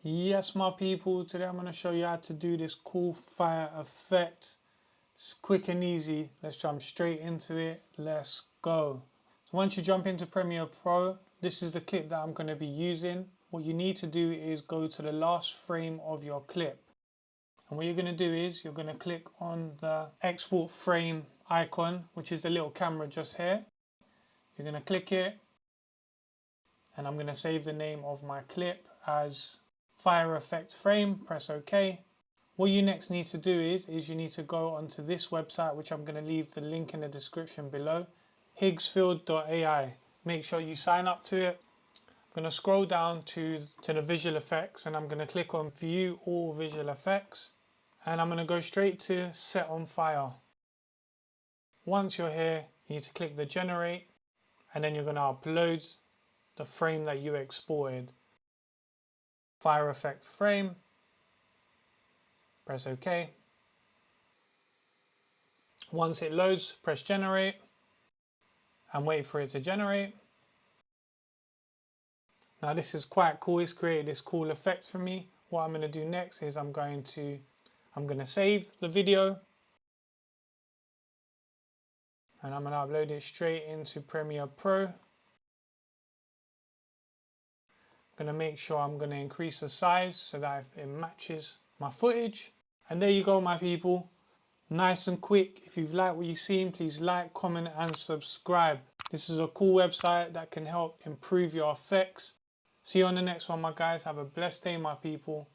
Yes, my people, today I'm going to show you how to do this cool fire effect. It's quick and easy. Let's jump straight into it. Let's go. So once you jump into Premiere Pro, this is the clip that I'm going to be using. What you need to do is go to the last frame of your clip. And what you're going to do is you're going to click on the export frame icon, which is the little camera just here. You're going to click it, and I'm going to save the name of my clip as Fire Effect Frame. Press OK. What you next need to do is you need to go onto this website, which I'm going to leave the link in the description below, higgsfield.ai. Make sure you sign up to it. I'm going to scroll down to the visual effects, and I'm going to click on View All Visual Effects, and I'm going to go straight to Set on Fire. Once you're here, you need to click the Generate, and then you're going to upload the frame that you exported. Fire Effect Frame. Press OK. Once it loads, press Generate and wait for it to generate. Now this is quite cool. It's created this cool effect for me. What I'm going to do next is I'm going to save the video, and I'm going to upload it straight into Premiere Pro. I'm going to make sure I'm going to increase the size so that it matches my footage. And there you go, my people. Nice and quick. If you've liked what you've seen, please like, comment and subscribe. This is a cool website that can help improve your effects. See you on the next one, my guys. Have a blessed day, my people.